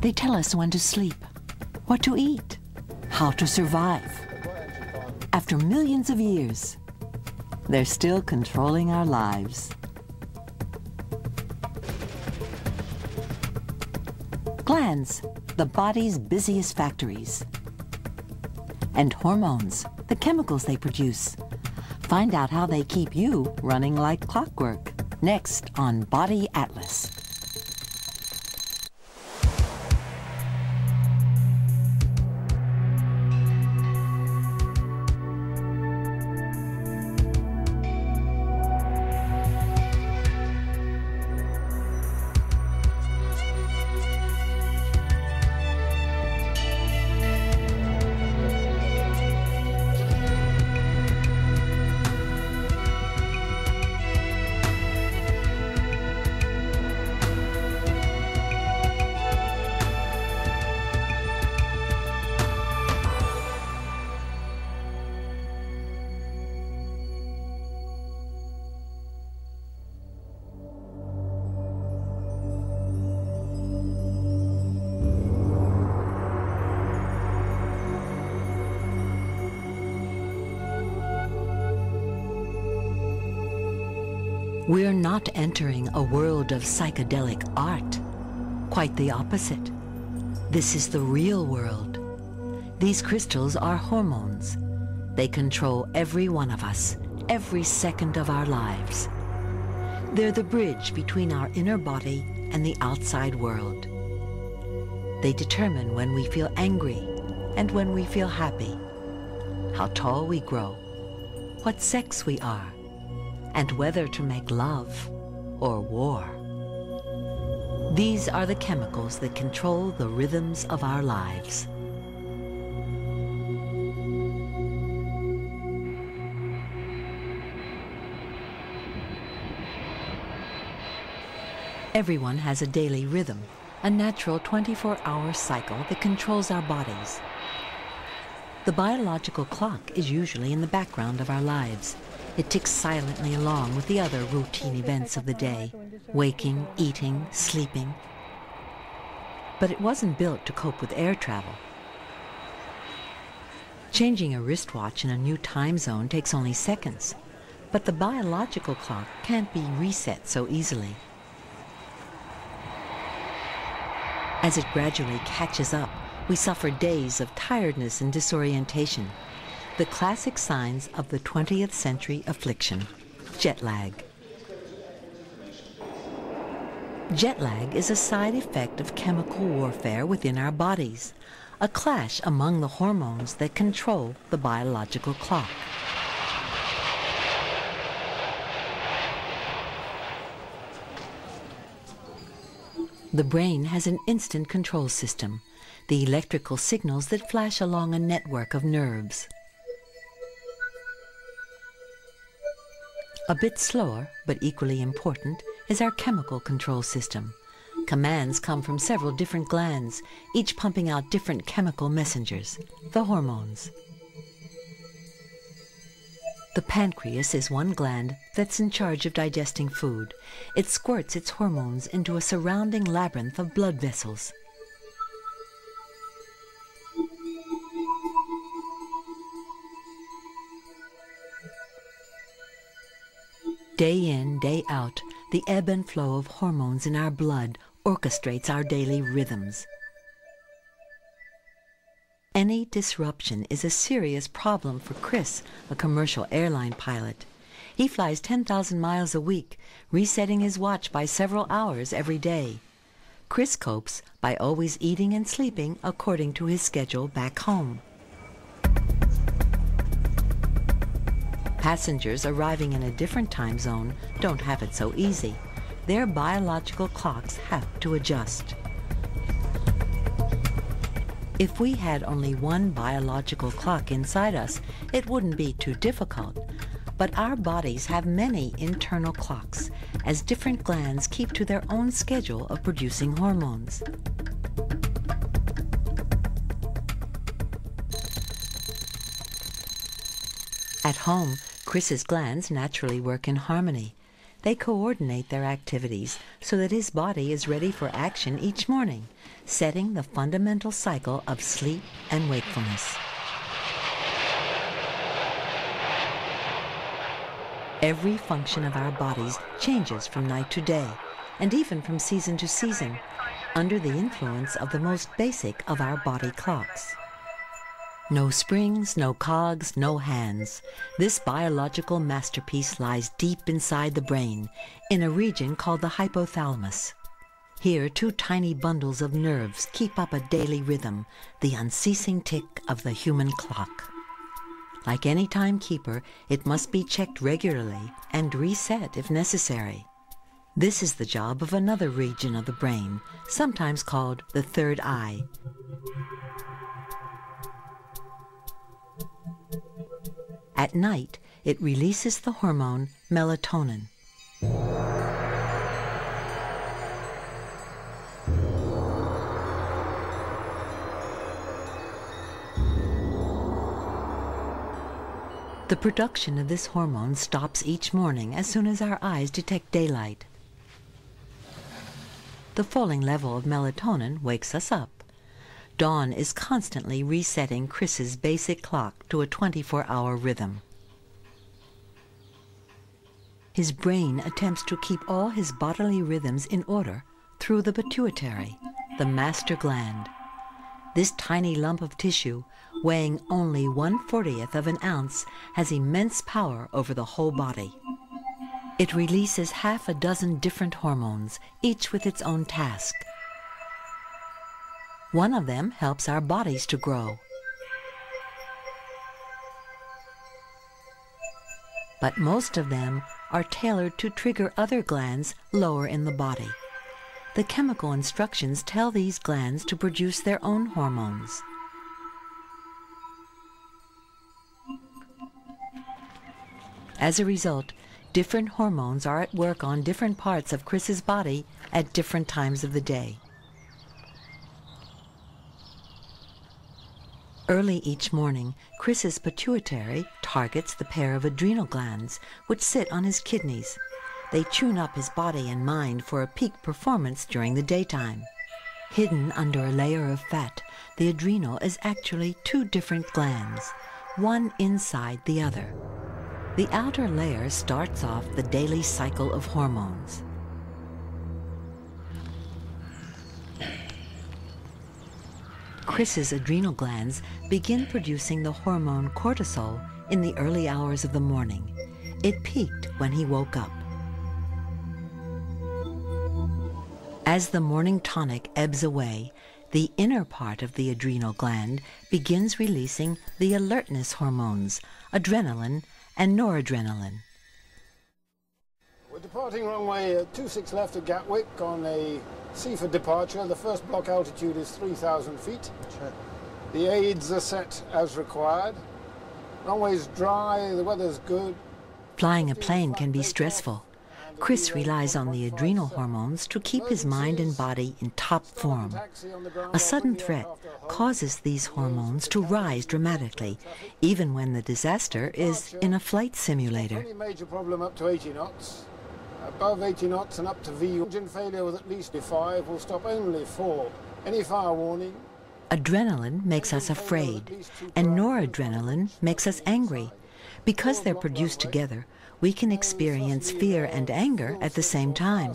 They tell us when to sleep, what to eat, how to survive. After millions of years, they're still controlling our lives. Glands, the body's busiest factories. And hormones, the chemicals they produce. Find out how they keep you running like clockwork. Next on Body Atlas. We're not entering a world of psychedelic art. Quite the opposite. This is the real world. These crystals are hormones. They control every one of us, every second of our lives. They're the bridge between our inner body and the outside world. They determine when we feel angry and when we feel happy, how tall we grow, what sex we are, and whether to make love or war. These are the chemicals that control the rhythms of our lives. Everyone has a daily rhythm, a natural 24-hour cycle that controls our bodies. The biological clock is usually in the background of our lives. It ticks silently along with the other routine events of the day, waking, eating, sleeping. But it wasn't built to cope with air travel. Changing a wristwatch in a new time zone takes only seconds, but the biological clock can't be reset so easily. As it gradually catches up, we suffer days of tiredness and disorientation. The classic signs of the 20th century affliction, jet lag. Jet lag is a side effect of chemical warfare within our bodies, a clash among the hormones that control the biological clock. The brain has an instant control system, the electrical signals that flash along a network of nerves. A bit slower, but equally important, is our chemical control system. Commands come from several different glands, each pumping out different chemical messengers, the hormones. The pancreas is one gland that's in charge of digesting food. It squirts its hormones into a surrounding labyrinth of blood vessels. Day in, day out, the ebb and flow of hormones in our blood orchestrates our daily rhythms. Any disruption is a serious problem for Chris, a commercial airline pilot. He flies 10,000 miles a week, resetting his watch by several hours every day. Chris copes by always eating and sleeping according to his schedule back home. Passengers arriving in a different time zone don't have it so easy. Their biological clocks have to adjust. If we had only one biological clock inside us, it wouldn't be too difficult. But our bodies have many internal clocks, as different glands keep to their own schedule of producing hormones. At home, Chris's glands naturally work in harmony. they coordinate their activities so that his body is ready for action each morning, setting the fundamental cycle of sleep and wakefulness. Every function of our bodies changes from night to day, and even from season to season, under the influence of the most basic of our body clocks. No springs, no cogs, no hands. This biological masterpiece lies deep inside the brain, in a region called the hypothalamus. Here, two tiny bundles of nerves keep up a daily rhythm, the unceasing tick of the human clock. Like any timekeeper, it must be checked regularly and reset if necessary. This is the job of another region of the brain, sometimes called the third eye. At night, it releases the hormone melatonin. The production of this hormone stops each morning as soon as our eyes detect daylight. The falling level of melatonin wakes us up. Dawn is constantly resetting Chris's basic clock to a 24-hour rhythm. His brain attempts to keep all his bodily rhythms in order through the pituitary, the Master Gland. This tiny lump of tissue, weighing only 1/40th of an ounce, has immense power over the whole body. It releases half a dozen different hormones, each with its own task. One of them helps our bodies to grow. But most of them are tailored to trigger other glands lower in the body. The chemical instructions tell these glands to produce their own hormones. As a result, different hormones are at work on different parts of Chris's body at different times of the day. Early each morning, Chris's pituitary targets the pair of adrenal glands, which sit on his kidneys. They tune up his body and mind for a peak performance during the daytime. Hidden under a layer of fat, the adrenal is actually two different glands, one inside the other. The outer layer starts off the daily cycle of hormones. Chris's adrenal glands begin producing the hormone cortisol in the early hours of the morning. It peaked when he woke up. As the morning tonic ebbs away, the inner part of the adrenal gland begins releasing the alertness hormones, adrenaline and noradrenaline. We're departing runway 26 left at Gatwick on a C for departure. The first block altitude is 3,000 feet. Sure. The aids are set as required. Runway's dry, the weather's good. Flying a plane can be stressful. Chris relies on the adrenal hormones to keep his mind and body in top form. A sudden threat causes these hormones to rise dramatically, even when the disaster is in a flight simulator. Only major problem up to 80 knots. Above 80 knots and up to V. Engine failure with at least 5 will stop only 4. Any fire warning? Adrenaline makes us afraid, and noradrenaline makes us angry. Because they're produced together, we can experience fear and anger at the same time.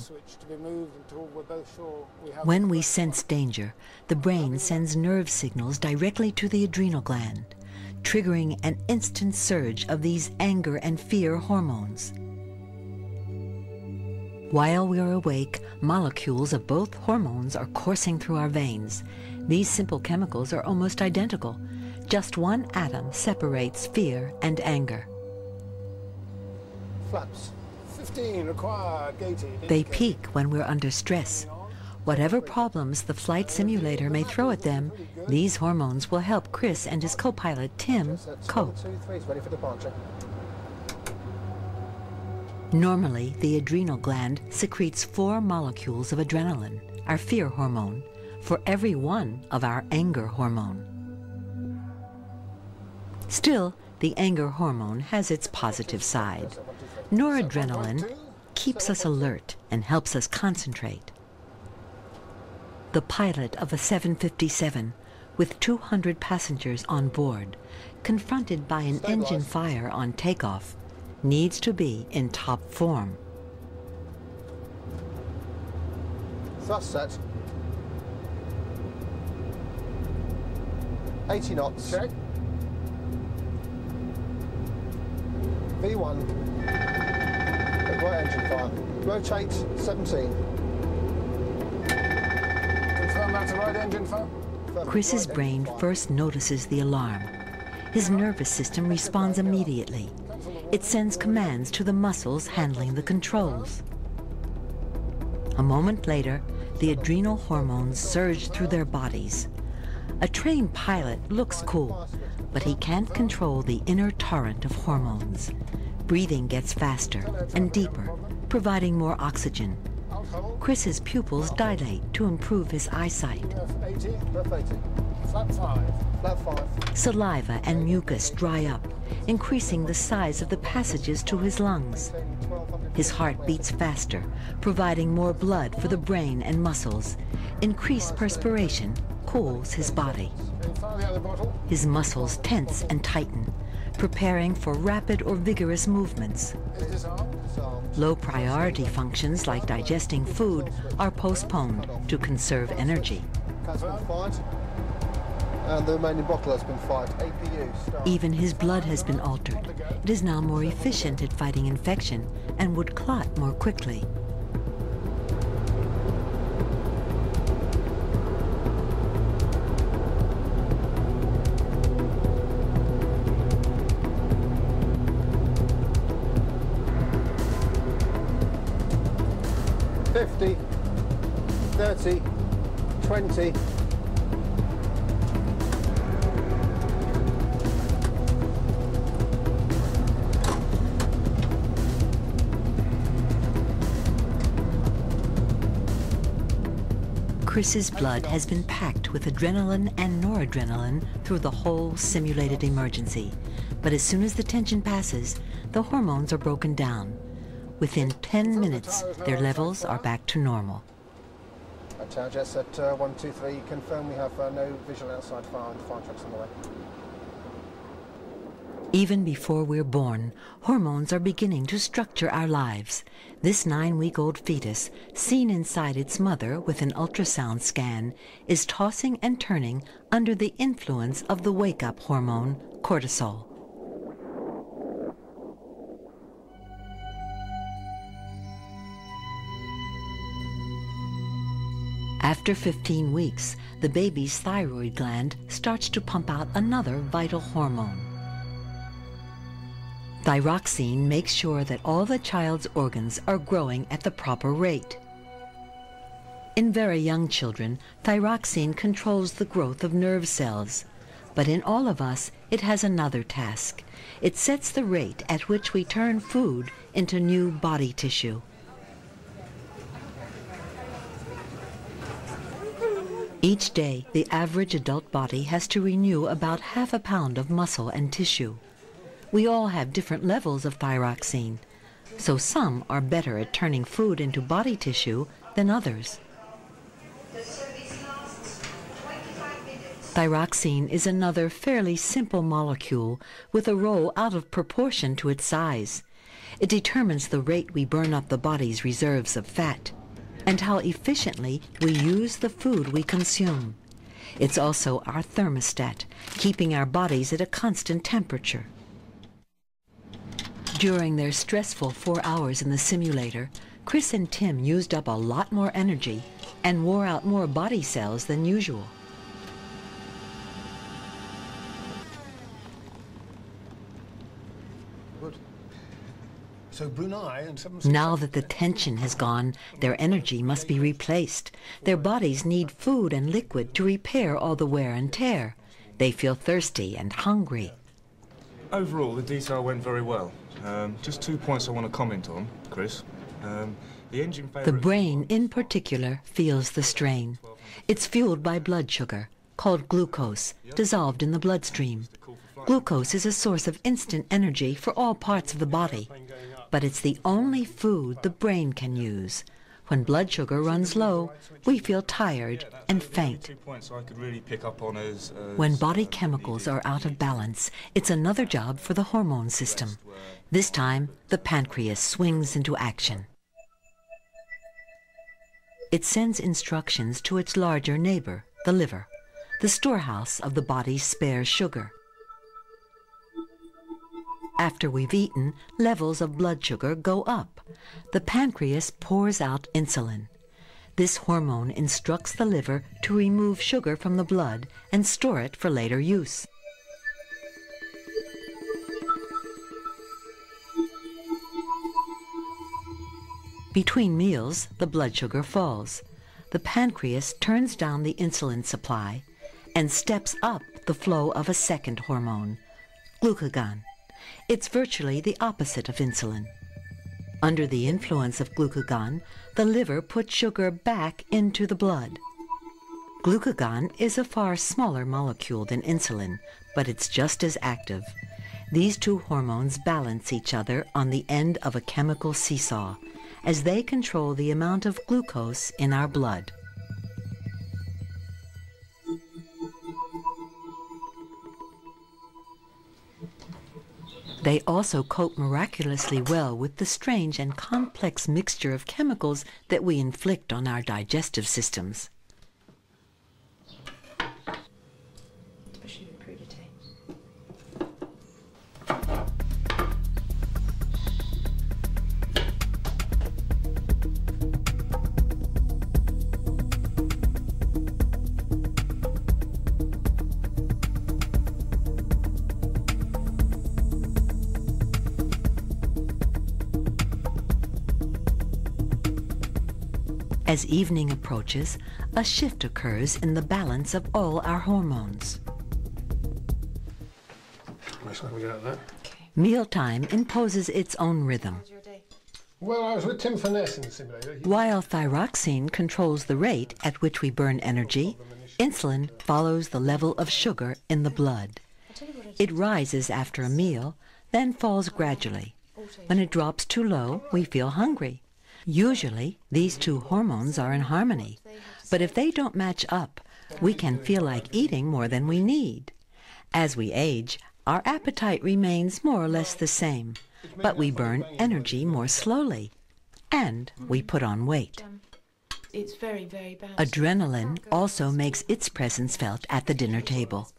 When we sense danger, the brain sends nerve signals directly to the adrenal gland, triggering an instant surge of these anger and fear hormones. While we're awake, molecules of both hormones are coursing through our veins. These simple chemicals are almost identical. Just one atom separates fear and anger. Flaps. 15 required, gated. They peak when we're under stress. Whatever problems the flight simulator may throw at them, these hormones will help Chris and his co-pilot Tim cope. Ready for departure. Normally, the adrenal gland secretes 4 molecules of adrenaline, our fear hormone, for every one of our anger hormone. Still, the anger hormone has its positive side. Noradrenaline, keeps us alert and helps us concentrate. The pilot of a 757 with 200 passengers on board, confronted by an engine fire on takeoff, needs to be in top form. Thrust set. 80 knots. Check. V1. Right engine fire. Rotate 17. Confirm that's a right engine fire. Chris's brain first notices the alarm. His nervous system responds immediately. It sends commands to the muscles handling the controls. A moment later, the adrenal hormones surge through their bodies. A trained pilot looks cool, but he can't control the inner torrent of hormones. Breathing gets faster and deeper, providing more oxygen. Chris's pupils dilate to improve his eyesight. Flap 5. Flap 5. Saliva and mucus dry up, increasing the size of the passages to his lungs. His heart beats faster, providing more blood for the brain and muscles. Increased perspiration cools his body. His muscles tense and tighten, preparing for rapid or vigorous movements. Low priority functions like digesting food are postponed to conserve energy. And the remaining bottle has been fired. APU start. Even his blood has been altered. It is now more efficient at fighting infection and would clot more quickly. $50, $30, $20. Chris's blood has been packed with adrenaline and noradrenaline through the whole simulated emergency. But as soon as the tension passes, the hormones are broken down. Within 10 minutes, their levels are back to normal. Tower jets at 123, confirm we have no visual outside fire and fire trucks on the way. Even before we're born, hormones are beginning to structure our lives. This 9-week-old fetus, seen inside its mother with an ultrasound scan, is tossing and turning under the influence of the wake-up hormone, cortisol. After 15 weeks, the baby's thyroid gland starts to pump out another vital hormone. Thyroxine makes sure that all the child's organs are growing at the proper rate. In very young children, thyroxine controls the growth of nerve cells. But in all of us, it has another task. It sets the rate at which we turn food into new body tissue. Each day, the average adult body has to renew about half a pound of muscle and tissue. We all have different levels of thyroxine, so some are better at turning food into body tissue than others. Thyroxine is another fairly simple molecule with a role out of proportion to its size. It determines the rate we burn up the body's reserves of fat and how efficiently we use the food we consume. It's also our thermostat, keeping our bodies at a constant temperature. During their stressful 4 hours in the simulator, Chris and Tim used up a lot more energy and wore out more body cells than usual. Good. So Brunei and Now that the tension has gone, their energy must be replaced. Their bodies need food and liquid to repair all the wear and tear. They feel thirsty and hungry. Overall, the detail went very well. Just 2 points I want to comment on, Chris. The brain, in particular, feels the strain. It's fueled by blood sugar, called glucose, dissolved in the bloodstream. Glucose is a source of instant energy for all parts of the body. but it's the only food the brain can use. When blood sugar runs low, we feel tired and faint. 2 points I could really pick up on as When body chemicals are out of balance, it's another job for the hormone system. This time, the pancreas swings into action. It sends instructions to its larger neighbor, the liver, the storehouse of the body's spare sugar. After we've eaten, levels of blood sugar go up. The pancreas pours out insulin. This hormone instructs the liver to remove sugar from the blood and store it for later use. Between meals, the blood sugar falls. The pancreas turns down the insulin supply and steps up the flow of a second hormone, glucagon. It's virtually the opposite of insulin. Under the influence of glucagon, the liver puts sugar back into the blood. Glucagon is a far smaller molecule than insulin, but it's just as active. These two hormones balance each other on the end of a chemical seesaw, as they control the amount of glucose in our blood. They also cope miraculously well with the strange and complex mixture of chemicals that we inflict on our digestive systems. As evening approaches, a shift occurs in the balance of all our hormones. Mealtime imposes its own rhythm. Well, I was with Tim Finesse in the simulator. While thyroxine controls the rate at which we burn energy, insulin follows the level of sugar in the blood. It rises after a meal, then falls gradually. When it drops too low, we feel hungry. Usually, these two hormones are in harmony, but if they don't match up, we can feel like eating more than we need. As we age, our appetite remains more or less the same, but we burn energy more slowly, and we put on weight. It's very, very bad. Adrenaline also makes its presence felt at the dinner table.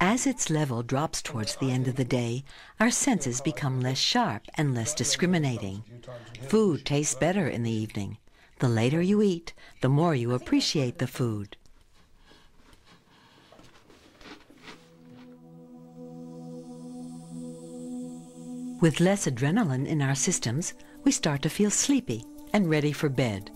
As its level drops towards the end of the day, our senses become less sharp and less discriminating. Food tastes better in the evening. The later you eat, the more you appreciate the food. With less adrenaline in our systems, we start to feel sleepy and ready for bed.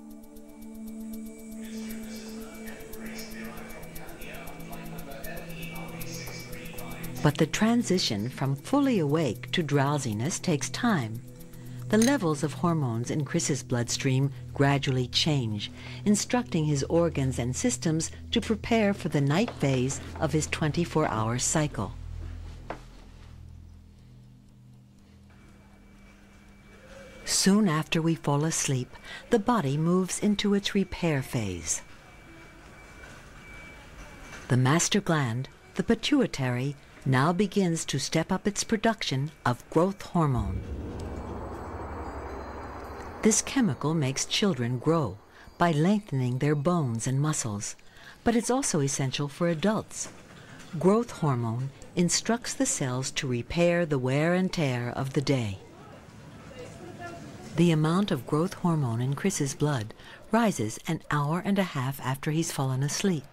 But the transition from fully awake to drowsiness takes time. The levels of hormones in Chris's bloodstream gradually change, instructing his organs and systems to prepare for the night phase of his 24-hour cycle. Soon after we fall asleep, the body moves into its repair phase. The master gland, the pituitary, now begins to step up its production of growth hormone. This chemical makes children grow by lengthening their bones and muscles, but it's also essential for adults. Growth hormone instructs the cells to repair the wear and tear of the day. The amount of growth hormone in Chris's blood rises an hour and a half after he's fallen asleep.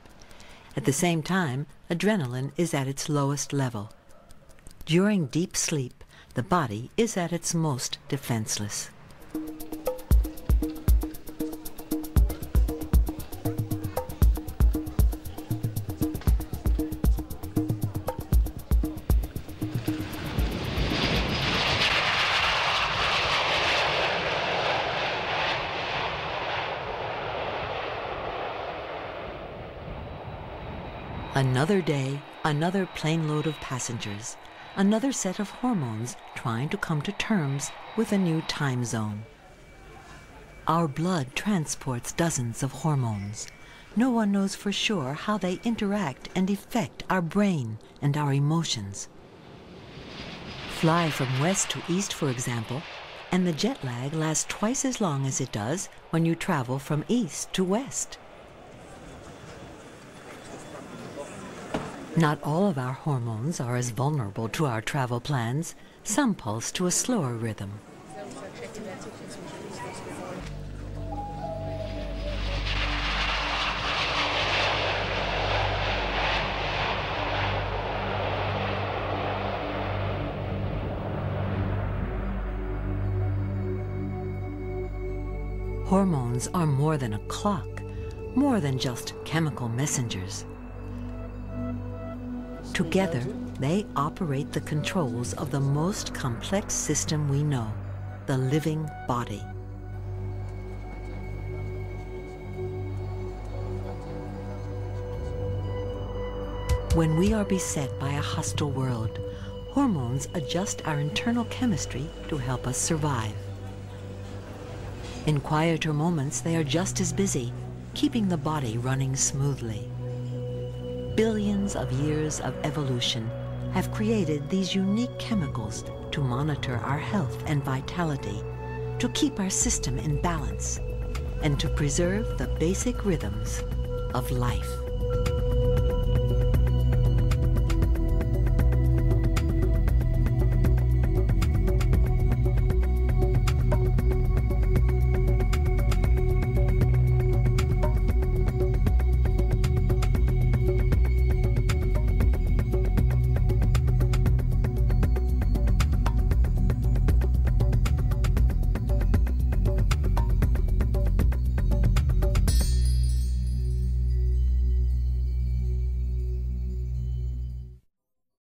At the same time, adrenaline is at its lowest level. During deep sleep, the body is at its most defenseless. Another day, another plane load of passengers, another set of hormones trying to come to terms with a new time zone. Our blood transports dozens of hormones. No one knows for sure how they interact and affect our brain and our emotions. Fly from west to east, for example, and the jet lag lasts twice as long as it does when you travel from east to west. Not all of our hormones are as vulnerable to our travel plans. Some pulse to a slower rhythm. Hormones are more than a clock, more than just chemical messengers. Together, they operate the controls of the most complex system we know, the living body. When we are beset by a hostile world, hormones adjust our internal chemistry to help us survive. In quieter moments, they are just as busy, keeping the body running smoothly. Billions of years of evolution have created these unique chemicals to monitor our health and vitality, to keep our system in balance, and to preserve the basic rhythms of life.